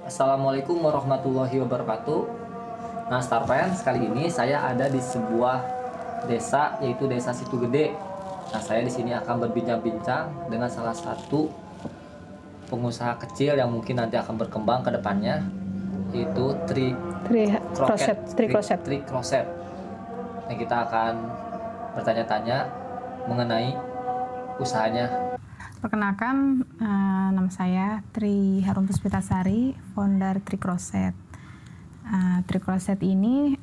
Assalamualaikum warahmatullahi wabarakatuh. Nah, Starfans, kali ini saya ada di sebuah desa, yaitu Desa Situgede. Nah, saya di sini akan berbincang-bincang dengan salah satu pengusaha kecil yang mungkin nanti akan berkembang ke depannya, yaitu Tri Kroset. Nah, kita akan bertanya-tanya mengenai usahanya. Perkenalkan, nama saya Tri Harum Puspitasari, founder Tri Kroset. Tri Kroset ini,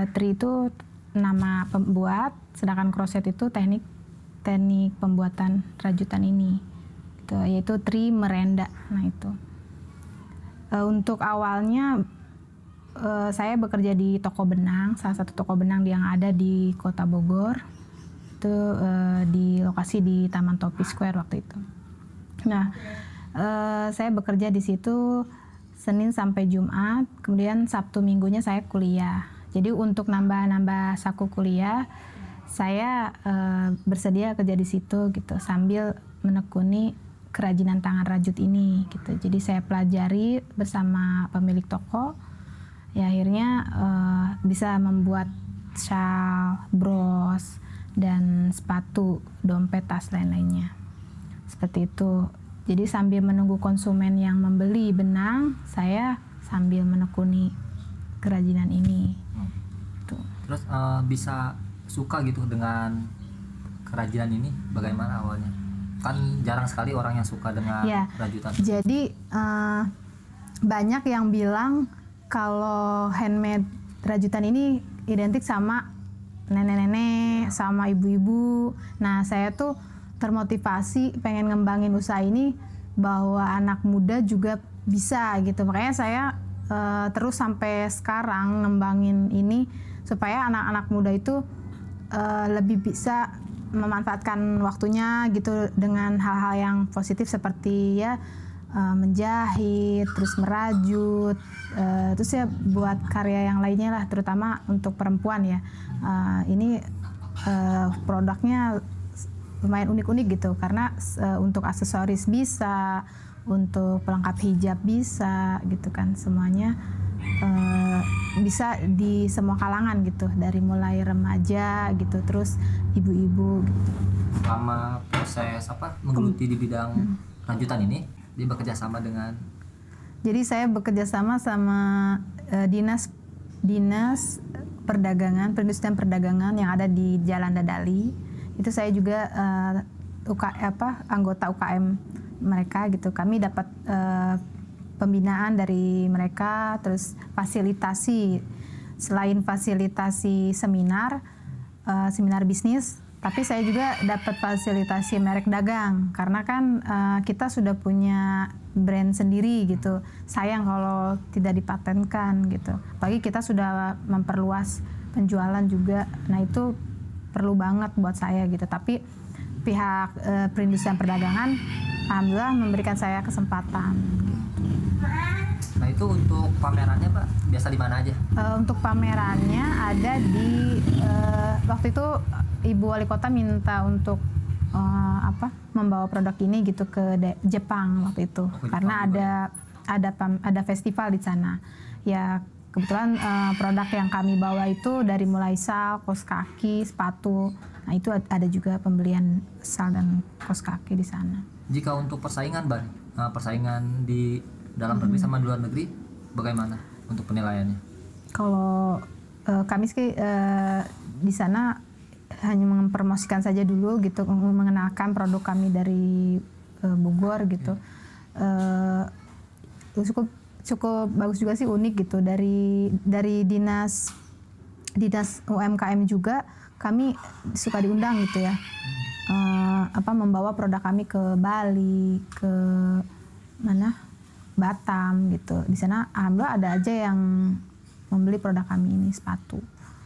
Tri itu nama pembuat, sedangkan Kroset itu teknik pembuatan rajutan ini, gitu, yaitu Tri Merenda. Nah itu. Untuk awalnya saya bekerja di toko benang, salah satu toko benang yang ada di Kota Bogor. Itu di lokasi di Taman Topi Square waktu itu. Nah, saya bekerja di situ Senin sampai Jumat, kemudian Sabtu Minggunya saya kuliah. Jadi untuk nambah saku kuliah, saya bersedia kerja di situ gitu sambil menekuni kerajinan tangan rajut ini gitu. Jadi saya pelajari bersama pemilik toko. Ya akhirnya bisa membuat shawl, bros, dan sepatu, dompet, tas, lain-lainnya. Seperti itu. Jadi sambil menunggu konsumen yang membeli benang, saya sambil menekuni kerajinan ini. Tuh. Terus bisa suka gitu dengan kerajinan ini, bagaimana awalnya? Kan jarang sekali orang yang suka dengan rajutan. Jadi banyak yang bilang kalau handmade rajutan ini identik sama nenek-nenek, sama ibu-ibu. Nah, saya tuh termotivasi pengen ngembangin usaha ini bahwa anak muda juga bisa gitu. Makanya saya terus sampai sekarang ngembangin ini supaya anak-anak muda itu lebih bisa memanfaatkan waktunya gitu dengan hal-hal yang positif seperti menjahit, terus merajut, terus ya buat karya yang lainnya lah, terutama untuk perempuan ya. Ini produknya lumayan unik-unik gitu karena untuk aksesoris bisa, untuk pelengkap hijab bisa gitu kan, semuanya bisa di semua kalangan gitu, dari mulai remaja gitu, terus ibu-ibu gitu. Selama proses menggeluti di bidang rajutan ini, dia bekerja sama dengan? Jadi saya bekerja sama dinas perdagangan, perindustrian perdagangan yang ada di Jalan Dadali. Itu saya juga anggota UKM mereka gitu. Kami dapat pembinaan dari mereka, terus fasilitasi, selain fasilitasi seminar bisnis, tapi saya juga dapat fasilitasi merek dagang karena kan kita sudah punya brand sendiri gitu. Sayang kalau tidak dipatenkan gitu. Apalagi kita sudah memperluas penjualan juga. Nah itu perlu banget buat saya gitu. Tapi pihak perindustrian perdagangan alhamdulillah memberikan saya kesempatan. Nah itu untuk pamerannya Pak, biasa di mana aja? Untuk pamerannya ada di waktu itu Ibu Wali Kota minta untuk membawa produk ini gitu ke Jepang waktu itu, karena ada festival di sana. Ya kebetulan produk yang kami bawa itu dari mulai shawl, kaos kaki, sepatu. Nah itu ada juga pembelian shawl dan kaos kaki di sana. Jika untuk persaingan persaingan di dalam negeri sama di luar negeri, bagaimana untuk penilaiannya? Kalau kami sih di sana hanya mempromosikan saja dulu gitu, mengenalkan produk kami dari Bogor gitu. Cukup bagus juga sih, unik gitu, dari dinas UMKM juga kami suka diundang gitu ya, membawa produk kami ke Bali, ke Batam gitu. Di sana alhamdulillah ada aja yang membeli produk kami ini, sepatu.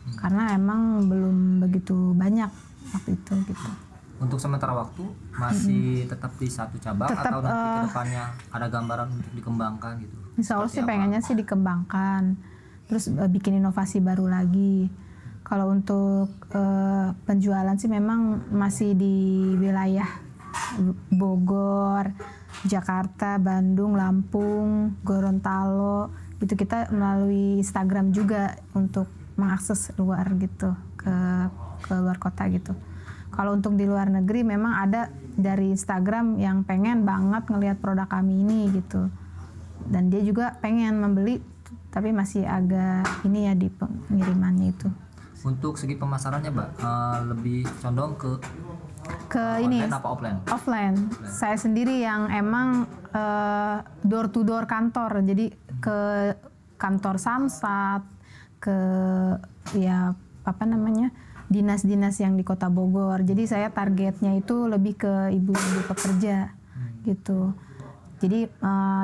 Karena emang belum begitu banyak waktu itu gitu. Untuk sementara waktu masih tetap di satu cabang atau nanti ke depannya ada gambaran untuk dikembangkan gitu? Insya Allah sih pengennya sih dikembangkan, terus bikin inovasi baru lagi. Kalau untuk penjualan sih memang masih di wilayah Bogor, Jakarta, Bandung, Lampung, Gorontalo gitu. Kita melalui Instagram juga untuk mengakses luar gitu, ke luar kota gitu. Kalau untuk di luar negeri memang ada dari Instagram yang pengen banget ngelihat produk kami ini gitu, dan dia juga pengen membeli tapi masih agak ini ya di pengirimannya itu. Untuk segi pemasarannya Mbak, lebih condong ke ini online apa offline? Offline. Saya sendiri yang emang door to door kantor, jadi ke kantor Samsat, ke ya apa namanya, dinas-dinas yang di Kota Bogor. Jadi saya targetnya itu lebih ke ibu-ibu pekerja gitu. Jadi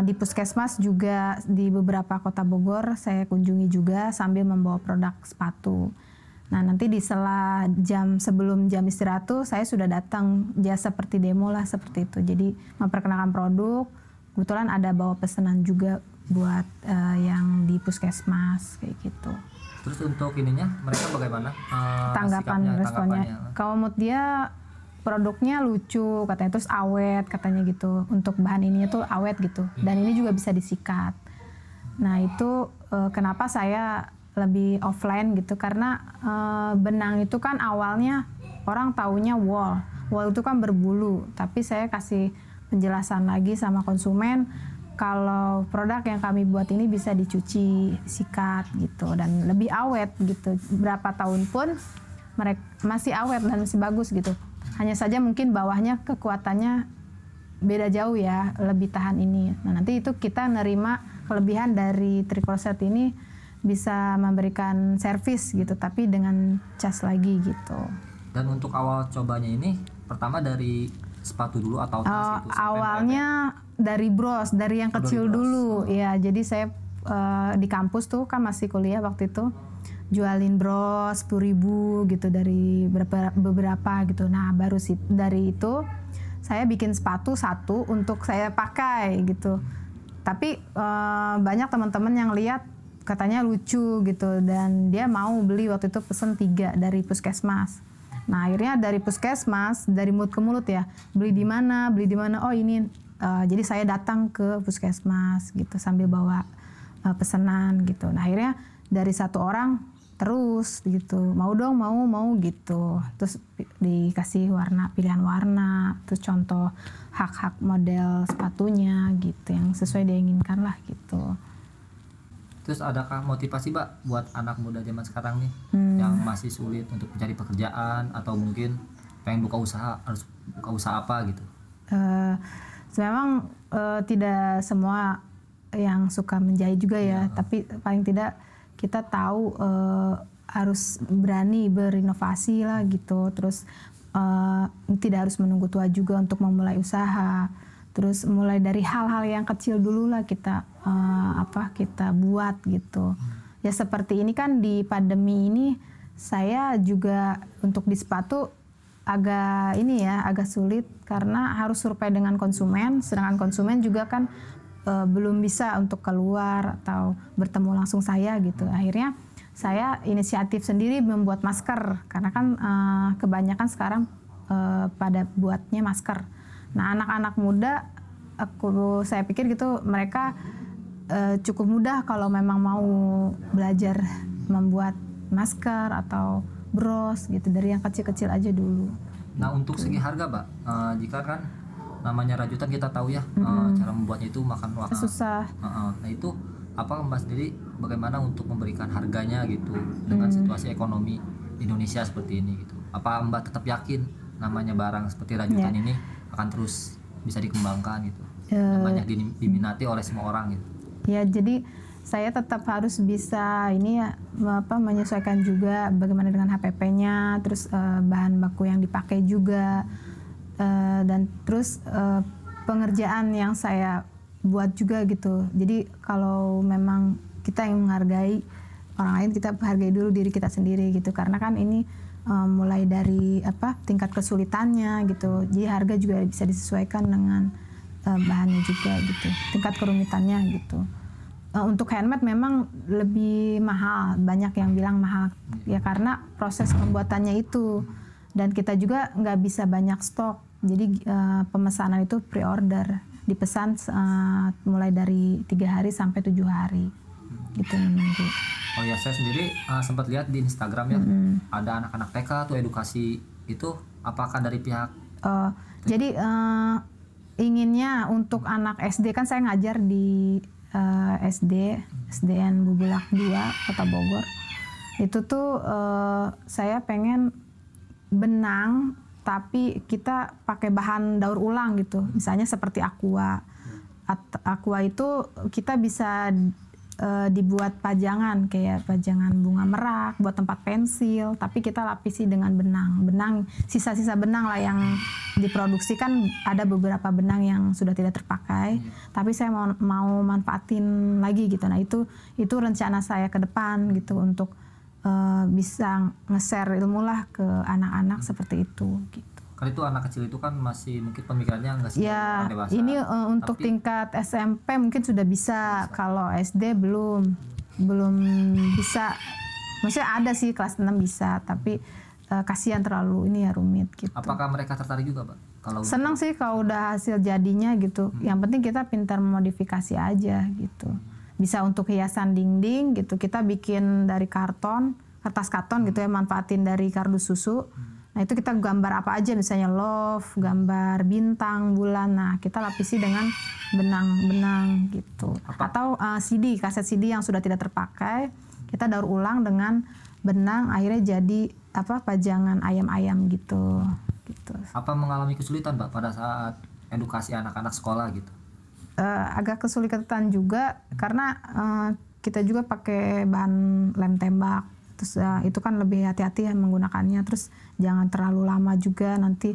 di puskesmas juga di beberapa kota Bogor saya kunjungi juga sambil membawa produk sepatu. Nah nanti di sebelum jam istirahat tuh saya sudah datang seperti demo lah seperti itu. Jadi memperkenalkan produk, kebetulan ada bawa pesanan juga buat yang di puskesmas kayak gitu. Terus untuk ininya mereka bagaimana? Tanggapannya. Kalau menurut dia produknya lucu katanya, terus awet katanya gitu. Untuk bahan ininya tuh awet gitu. Dan ini juga bisa disikat. Nah itu kenapa saya lebih offline gitu, karena benang itu kan awalnya orang taunya wool itu kan berbulu, tapi saya kasih penjelasan lagi sama konsumen kalau produk yang kami buat ini bisa dicuci, sikat gitu, dan lebih awet gitu, berapa tahun pun mereka masih awet dan masih bagus gitu. Hanya saja mungkin bawahnya kekuatannya beda jauh ya, lebih tahan ini. Nah nanti itu kita nerima kelebihan dari Tricloset ini, bisa memberikan servis gitu, tapi dengan cas lagi gitu. Dan untuk awal cobanya ini, pertama dari sepatu dulu atau tas itu? Awalnya dari bros, dari yang kecil dulu. Ya, jadi saya di kampus tuh kan masih kuliah waktu itu, jualin bros 10.000 gitu dari beberapa gitu. Nah baru sih dari itu saya bikin sepatu satu untuk saya pakai gitu. Tapi banyak teman-teman yang lihat katanya lucu gitu, dan dia mau beli, waktu itu pesen 3 dari puskesmas. Nah akhirnya dari puskesmas, dari mulut ke mulut ya, beli di mana, oh ini. Jadi saya datang ke puskesmas gitu sambil bawa pesanan gitu. Nah akhirnya dari satu orang terus gitu, mau dong, mau gitu. Terus dikasih pilihan warna, terus contoh hak-hak model sepatunya gitu yang sesuai dia inginkan lah gitu. Terus adakah motivasi Mbak buat anak muda zaman sekarang nih yang masih sulit untuk mencari pekerjaan, atau mungkin pengen buka usaha, harus buka usaha apa gitu? Memang tidak semua yang suka menjahit juga ya, tapi paling tidak kita tahu harus berani berinovasi lah gitu. Terus tidak harus menunggu tua juga untuk memulai usaha. Terus mulai dari hal-hal yang kecil dulu lah kita kita buat gitu. Ya seperti ini kan di pandemi ini saya juga untuk di sepatu agak sulit karena harus survei dengan konsumen, sedangkan konsumen juga kan belum bisa untuk keluar atau bertemu langsung saya gitu. Akhirnya saya inisiatif sendiri membuat masker, karena kan kebanyakan sekarang pada buatnya masker. Nah anak-anak muda, saya pikir gitu mereka cukup mudah kalau memang mau belajar membuat masker atau bros gitu, dari yang kecil-kecil aja dulu. Nah untuk segi harga Mbak, jika kan namanya rajutan kita tahu ya, cara membuatnya itu makan waktu susah. Nah itu apa Mbak sendiri bagaimana untuk memberikan harganya gitu dengan situasi ekonomi Indonesia seperti ini gitu? Apa Mbak tetap yakin namanya barang seperti rajutan ini akan terus bisa dikembangkan gitu, dan banyak diminati oleh semua orang gitu? Ya jadi saya tetap harus bisa menyesuaikan juga bagaimana dengan HPP-nya, terus bahan baku yang dipakai juga, dan terus pengerjaan yang saya buat juga gitu. Jadi kalau memang kita yang menghargai orang lain, kita hargai dulu diri kita sendiri gitu, karena kan ini mulai dari tingkat kesulitannya gitu. Jadi harga juga bisa disesuaikan dengan bahannya juga gitu, tingkat kerumitannya gitu. Untuk handmade memang lebih mahal, banyak yang bilang mahal ya karena proses pembuatannya itu, dan kita juga nggak bisa banyak stok, jadi pemesanan itu pre-order dipesan mulai dari 3 hari sampai 7 hari gitu menunggu. Oh ya, saya sendiri sempat lihat di Instagram ya, ada anak-anak TK tuh edukasi itu, apakah dari pihak jadi inginnya untuk anak SD, kan saya ngajar di SDN Bubulak 2 Kota Bogor. Itu tuh saya pengen benang tapi kita pakai bahan daur ulang gitu, misalnya seperti aqua. Aqua itu kita bisa dibuat pajangan, kayak pajangan bunga merak buat tempat pensil, tapi kita lapisi dengan benang sisa-sisa benang lah yang diproduksi. Kan ada beberapa benang yang sudah tidak terpakai, tapi saya mau manfaatin lagi gitu. Nah itu rencana saya ke depan gitu, untuk bisa nge-share ilmu lah ke anak-anak seperti itu gitu. Kan itu anak kecil itu kan masih mungkin pemikirannya nggak seperti orang dewasa. Ini untuk tingkat SMP mungkin sudah bisa. Kalau SD belum bisa. Maksudnya ada sih kelas 6 bisa, tapi kasihan terlalu ini ya, rumit gitu. Apakah mereka tertarik juga, Pak? Senang sih kalau udah hasil jadinya gitu. Yang penting kita pintar memodifikasi aja gitu. Bisa untuk hiasan dinding gitu, kita bikin dari kertas karton gitu ya, manfaatin dari kardus susu. Nah itu kita gambar apa aja, misalnya love, gambar bintang, bulan. Nah kita lapisi dengan benang-benang gitu. Atau kaset CD yang sudah tidak terpakai, kita daur ulang dengan benang, akhirnya jadi pajangan ayam-ayam gitu. Apa mengalami kesulitan, Pak, pada saat edukasi anak-anak sekolah gitu? Agak kesulitan juga karena kita juga pakai bahan lem tembak. Terus itu kan lebih hati-hati ya menggunakannya, terus jangan terlalu lama juga, nanti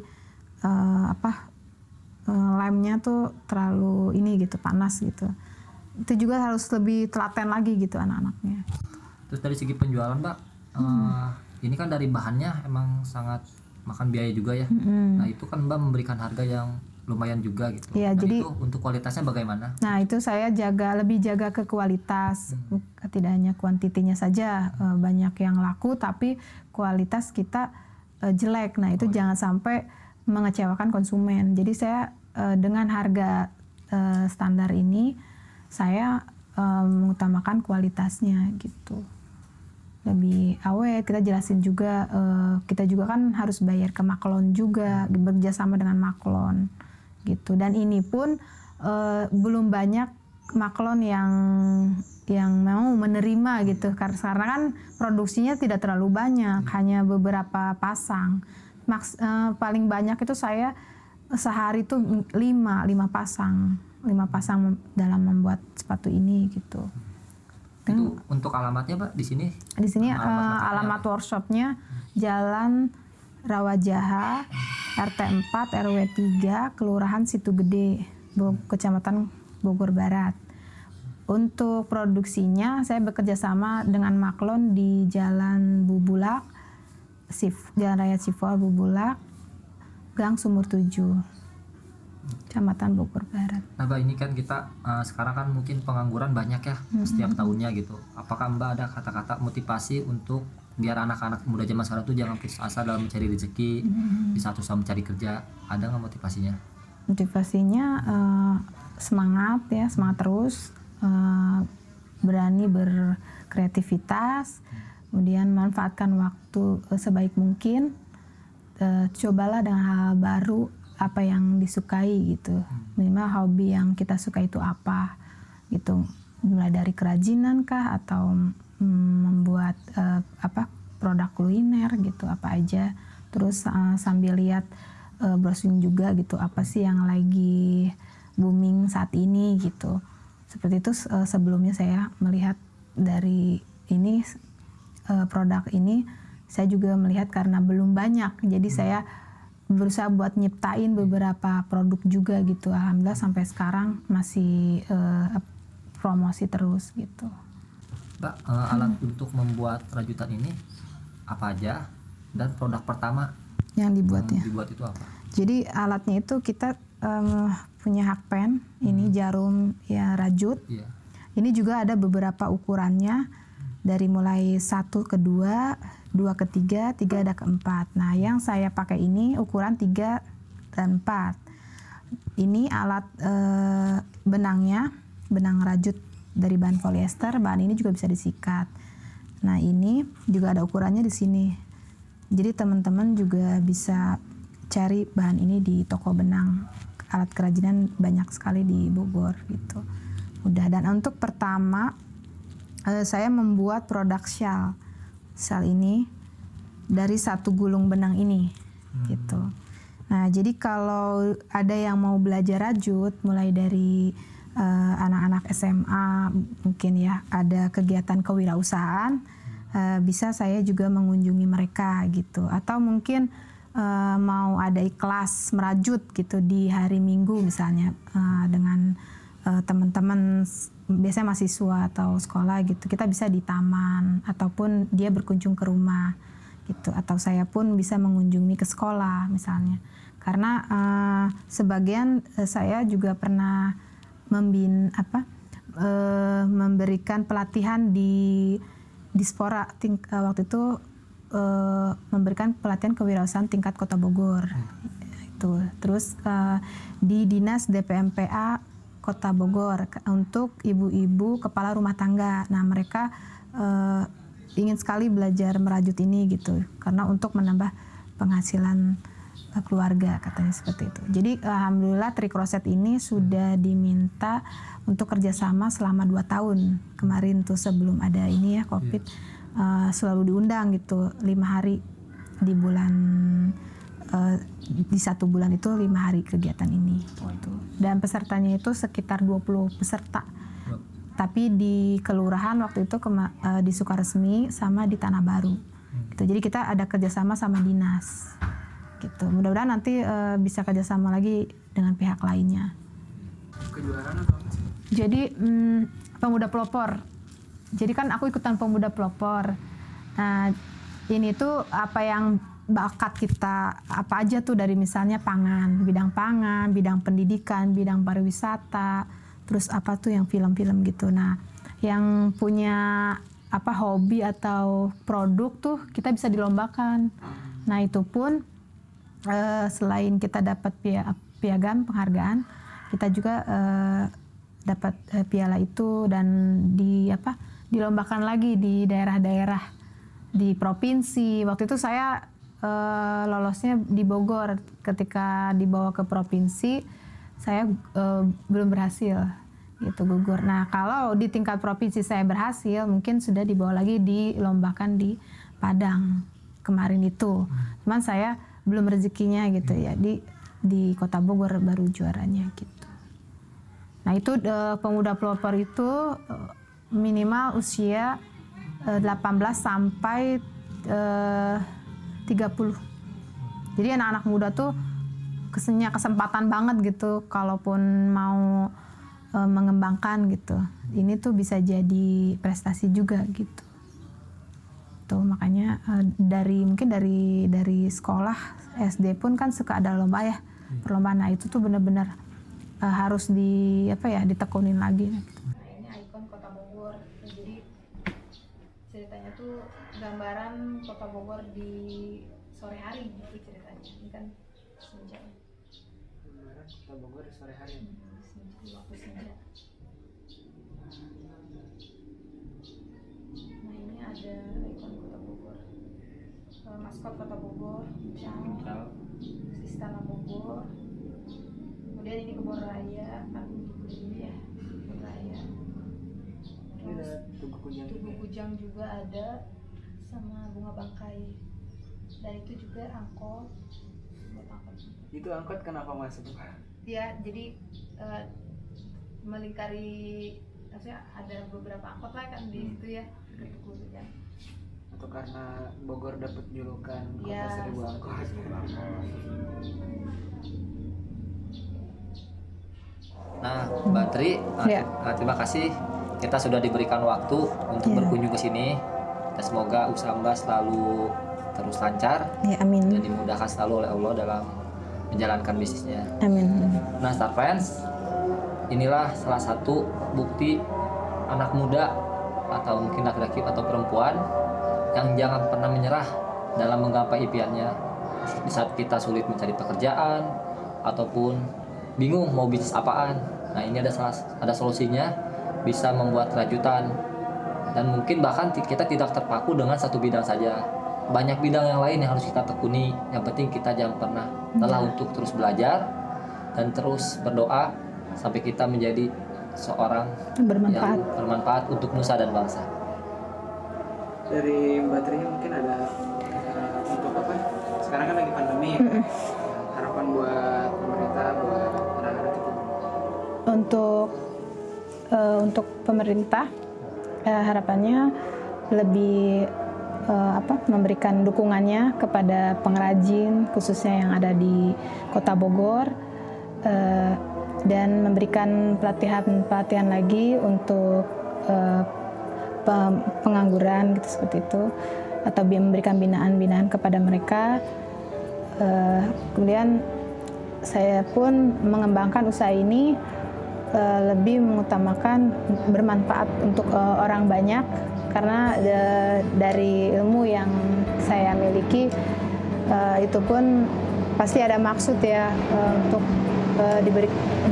lemnya tuh terlalu ini gitu, panas gitu. Itu juga harus lebih telaten lagi gitu anak-anaknya. Terus dari segi penjualan, Mbak, ini kan dari bahannya emang sangat makan biaya juga ya. Nah itu kan Mbak memberikan harga yang lumayan juga gitu. Iya, nah, jadi itu untuk kualitasnya bagaimana? Nah itu saya lebih jaga ke kualitas, tidak hanya kuantitinya saja. Banyak yang laku tapi kualitas kita jelek. Nah itu jangan sampai mengecewakan konsumen. Jadi saya dengan harga standar ini saya mengutamakan kualitasnya gitu. Lebih awet, kita jelasin juga, kita juga kan harus bayar ke maklon juga, bekerjasama dengan maklon gitu. Dan ini pun belum banyak maklon yang mau menerima gitu, karena kan produksinya tidak terlalu banyak, hanya beberapa pasang. Paling banyak itu saya sehari itu 5 pasang dalam membuat sepatu ini gitu. Itu untuk alamatnya, Pak, di sini? Di sini alamat workshopnya Jalan Rawajaha, RT 4 RW 3, Kelurahan Situ Gede, Kecamatan Bogor Barat. Untuk produksinya saya bekerja sama dengan maklon di Jalan Bubulak, Jalan Raya Cipol Bubulak, Gang Sumur 7, Kecamatan Bogor Barat. Nah, Mbak, ini kan kita sekarang kan mungkin pengangguran banyak ya setiap tahunnya gitu. Apakah Mbak ada kata-kata motivasi untuk biar anak-anak muda zaman sekarang tuh jangan putus asa dalam mencari rezeki, di satu sama mencari kerja? Ada nggak motivasinya? Motivasinya semangat terus, berani berkreativitas, kemudian manfaatkan waktu sebaik mungkin, cobalah dengan hal baru, apa yang disukai gitu, minimal hobi yang kita suka itu apa gitu, mulai dari kerajinan kah atau membuat produk kuliner gitu, apa aja. Terus sambil lihat browsing juga gitu, apa sih yang lagi booming saat ini gitu. Seperti itu. Sebelumnya saya melihat dari ini produk ini, saya juga melihat karena belum banyak, jadi saya berusaha buat nyiptain beberapa produk juga gitu. Alhamdulillah sampai sekarang masih promosi terus gitu. Mbak, alat untuk membuat rajutan ini apa aja, dan produk pertama yang dibuatnya? Dibuat itu apa? Jadi alatnya itu kita punya hakpen, ini jarum ya rajut. Iya. Ini juga ada beberapa ukurannya, dari mulai 1 ke 2, 2 ke 3, 3 ada ke 4. Nah yang saya pakai ini ukuran 3 dan 4. ini alat benangnya, benang rajut dari bahan polyester. Bahan ini juga bisa disikat. Nah, ini juga ada ukurannya di sini. Jadi teman-teman juga bisa cari bahan ini di toko benang. Alat kerajinan banyak sekali di Bogor gitu. Mudah. Dan untuk pertama saya membuat produk shawl. Shawl ini dari satu gulung benang ini gitu. Nah, jadi kalau ada yang mau belajar rajut mulai dari anak-anak SMA mungkin ya, ada kegiatan kewirausahaan, bisa saya juga mengunjungi mereka gitu. Atau mungkin mau ada kelas merajut gitu di hari Minggu misalnya dengan teman-teman, biasanya mahasiswa atau sekolah gitu, kita bisa di taman ataupun dia berkunjung ke rumah gitu, atau saya pun bisa mengunjungi ke sekolah misalnya, karena sebagian saya juga pernah memberikan pelatihan di Dispora waktu itu, memberikan pelatihan kewirausahaan tingkat Kota Bogor itu, terus di Dinas DPMPA Kota Bogor untuk ibu-ibu kepala rumah tangga. Nah, mereka ingin sekali belajar merajut ini gitu, karena untuk menambah penghasilan keluarga, katanya seperti itu. Jadi alhamdulillah Tricroset ini sudah diminta untuk kerjasama selama 2 tahun. Kemarin tuh sebelum ada ini ya COVID, selalu diundang gitu 5 hari di bulan, di 1 bulan itu 5 hari kegiatan ini gitu. Dan pesertanya itu sekitar 20 peserta. Tapi di kelurahan waktu itu di Sukaresmi sama di Tanah Baru gitu. Jadi kita ada kerjasama sama dinas gitu. Mudah-mudahan nanti bisa kerjasama lagi dengan pihak lainnya. Kejuaraan apa sih? Jadi pemuda pelopor. Jadi kan aku ikutan pemuda pelopor. Nah, ini tuh apa yang bakat kita apa aja tuh, dari misalnya pangan, bidang pendidikan, bidang pariwisata, terus apa tuh yang film-film gitu. Nah, yang punya hobi atau produk tuh kita bisa dilombakan. Nah, itu pun selain kita dapat piagam penghargaan, kita juga dapat piala itu, dan dilombakan lagi di daerah-daerah di provinsi. Waktu itu saya lolosnya di Bogor. Ketika dibawa ke provinsi saya belum berhasil gitu, gugur. Nah, kalau di tingkat provinsi saya berhasil, mungkin sudah dibawa lagi dilombakan di Padang kemarin itu. Cuman saya belum rezekinya gitu ya, di Kota Bogor baru juaranya gitu. Nah, itu pemuda pelopor itu minimal usia 18 sampai 30. Jadi anak-anak muda tuh kesempatan banget gitu, kalaupun mau mengembangkan gitu. Ini tuh bisa jadi prestasi juga gitu. Tuh makanya mungkin dari sekolah SD pun kan suka ada lomba ya, perlombaan. Nah, itu tuh benar-benar harus ditekunin lagi gitu. Nah, ini ikon Kota Bogor. Jadi ceritanya tuh gambaran Kota Bogor di sore hari gitu ceritanya. Ini kan senja. Gambaran Kota Bogor di sore hari. Di waktu senja. Nah, ini ada ikon Kota Bogor. Maskot Kota Bogor, Istana Bogor. Kemudian ini Kebun Raya, ini ya, Kebun Raya. Terus Tugu Kujang juga ada, sama bunga bangkai. Dan itu juga angkot, buat angkot. Itu angkot kenapa masuk? Ya, jadi melingkari, maksudnya ada beberapa angkot lah kan di situ ya, ke Tugu Kujang. Atau karena Bogor dapat julukan Kota Ya, Seribu Angkot. Nah, Mbak Tri, terima kasih. Kita sudah diberikan waktu untuk berkunjung ke sini. Dan semoga usaha Mbak selalu terus lancar. Ya, amin. Dan dimudahkan selalu oleh Allah dalam menjalankan bisnisnya. Amin. Nah, Star Friends, inilah salah satu bukti anak muda atau mungkin laki-laki atau perempuan yang jangan pernah menyerah dalam menggapai impiannya. Di saat kita sulit mencari pekerjaan ataupun bingung mau bisnis apaan. Nah ini ada solusinya, bisa membuat rajutan, dan mungkin bahkan kita tidak terpaku dengan satu bidang saja. Banyak bidang yang lain yang harus kita tekuni. Yang penting kita jangan pernah lelah untuk terus belajar dan terus berdoa sampai kita menjadi seorang yang bermanfaat untuk nusa dan bangsa. Dari Mbak Tri mungkin ada untuk apa? Sekarang kan lagi pandemi ya. Harapan buat pemerintah, buat anak-anak itu. Untuk pemerintah harapannya lebih memberikan dukungannya kepada pengrajin khususnya yang ada di Kota Bogor, dan memberikan pelatihan lagi untuk pengangguran gitu, seperti itu, atau memberikan binaan kepada mereka. Kemudian saya pun mengembangkan usaha ini lebih mengutamakan bermanfaat untuk orang banyak, karena dari ilmu yang saya miliki itu pun pasti ada maksud ya, untuk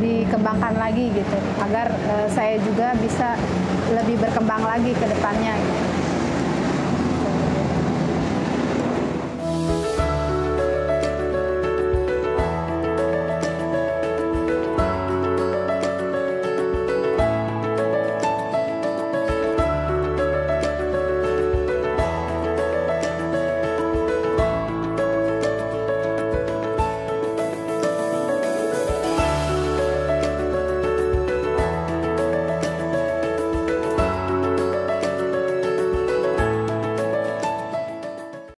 dikembangkan lagi gitu, agar saya juga bisa lebih berkembang lagi ke depannya gitu.